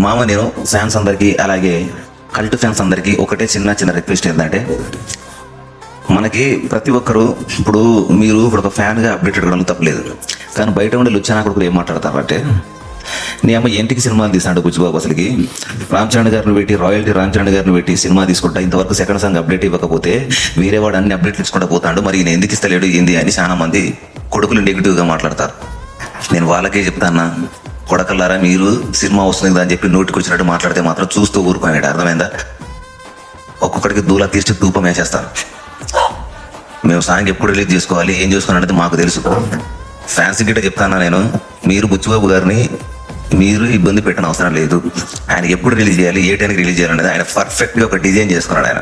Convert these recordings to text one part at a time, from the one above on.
మామ నేను ఫ్యాన్స్ అందరికీ అలాగే కల్ట్ ఫ్యాన్స్ అందరికీ ఒకటే చిన్న రిక్వెస్ట్ ఏంటంటే, మనకి ప్రతి ఒక్కరు ఇప్పుడు ఒక ఫ్యాన్గా అప్డేట్ అడగడం తప్పలేదు. కానీ బయట ఉండే లుచ్చానా కొడుకులు ఏం మాట్లాడతారంటే, నీ అమ్మ ఇంటికి సినిమాలు తీసాడు బుచ్చిబాబు, అసలుకి రామ్ చరణ్ గారిని పెట్టి రాయల్టీ రామ్ చరణ్ గారిని పెట్టి సినిమా తీసుకుంటా ఇంతవరకు సెకండ్ సాంగ్ అప్డేట్ ఇవ్వకపోతే వేరే వాడు అన్ని అప్డేట్లు ఇచ్చుకుంటూ పోతాడు, మరి నేను ఎందుకు ఇస్తలేడు ఏంది అని చాలా మంది కొడుకులు నెగిటివ్గా మాట్లాడతారు. నేను వాళ్ళకే చెప్తాను, కొడకల్లారా మీరు సినిమా వస్తుంది అని చెప్పి నోటికి వచ్చినట్టు మాట్లాడితే మాత్రం చూస్తూ ఊరుకునేది, అర్థమైందా? ఒక్కొక్కడికి దూలా తీర్చి ధూపం వేసేస్తాను. మేము సాంగ్ ఎప్పుడు రిలీజ్ చేసుకోవాలి, ఏం చేసుకోవాలి అనేది మాకు తెలుసు. ఫ్యాన్స్ గిట్ట చెప్తాను నేను, మీరు బుచ్చిబాబు గారిని మీరు ఇబ్బంది పెట్టిన అవసరం లేదు. ఆయన ఎప్పుడు రిలీజ్ చేయాలి, ఏ టైంకి రిలీజ్ చేయాలనేది ఆయన పర్ఫెక్ట్గా ఒక డిజైన్ చేసుకున్నాడు.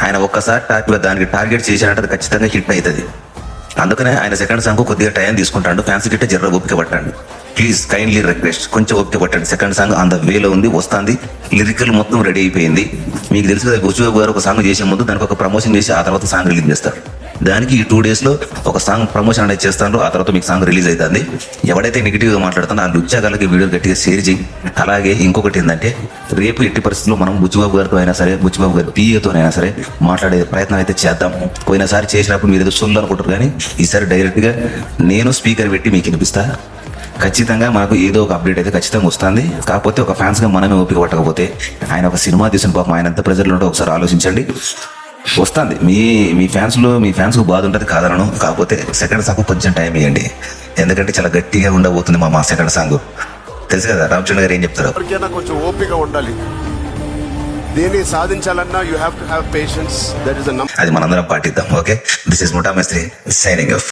ఆయన ఒక్కసారి దానికి టార్గెట్ చేసినట్టు అది ఖచ్చితంగా హిట్ అవుతుంది. అందుకనే ఆయన సెకండ్ సాంగ్ కొద్దిగా టైం తీసుకుంటాడు. ఫ్యాన్స్ గిట్ట జర్ర ఓపిక పట్టండి, ప్లీజ్ కైండ్లీ రిక్వెస్ట్, కొంచెం ఓపిక పట్టండి. సెకండ్ సాంగ్ ఆన్ ద వేలో ఉంది, వస్తుంది. లిరికల్ మొత్తం రెడీ అయిపోయింది. మీకు తెలుసు కదా, బుచ్చిబాబు గారు ఒక సాంగ్ చేసే ముందు దానికి ఒక ప్రమోషన్ చేసి ఆ తర్వాత సాంగ్ రిలీజ్ చేస్తారు. దానికి ఈ 2 daysలో ఒక సాంగ్ ప్రమోషన్ అనేది చేస్తాను, ఆ తర్వాత మీకు సాంగ్ రిలీజ్ అవుతుంది. ఎవడైతే నెగిటివ్గా మాట్లాడుతానో ఆ లుచ్చాగాలకి వీడియో గట్టిగా షేర్ చేయి. అలాగే ఇంకొకటి ఏంటంటే, రేపు ఎట్టి పరిస్థితుల్లో మనం బుచ్చిబాబు గారితో అయినా సరే, బుచ్చిబాబు గారి పిఏతోనైనా సరే మాట్లాడే ప్రయత్నం అయితే చేద్దాం. పోయినసారి చేసినప్పుడు మీరు ఏదో సొల్లు అనుకుంటారు, కానీ ఈసారి డైరెక్ట్గా నేను స్పీకర్ పెట్టి మీకు వినిపిస్తా. ఖచ్చితంగా మనకు ఏదో ఒక అప్డేట్ అయితే ఖచ్చితంగా వస్తుంది. కాకపోతే ఒక ఫ్యాన్స్గా మనమే ఓపిక పట్టకపోతే, ఆయన ఒక సినిమా తీసిన పాపం ఆయన ఎంత ప్రెజర్లో ఉంటే ఒకసారి ఆలోచించండి. వస్తుంది మీ ఫ్యాన్స్కు బాధ ఉంటుంది కాదనను, కాకపోతే సెకండ్ సాంగ్ కొంచెం టైం ఇవ్వండి. ఎందుకంటే చాలా గట్టిగా ఉండబోతుంది మా సెకండ్ సాంగ్. తెలుసు కదా రామ్ చరణ్ గారు ఏం చెప్తారు, కొంచెం ఓపిక ఉండాలి. దీన్ని సాధించాలన్నా you have to have patience. That is అది మనందరం పాటిద్దాం. ఓకే, దిస్ ఇస్ ముఠా మేస్త్రి సైనింగ్ ఆఫ్.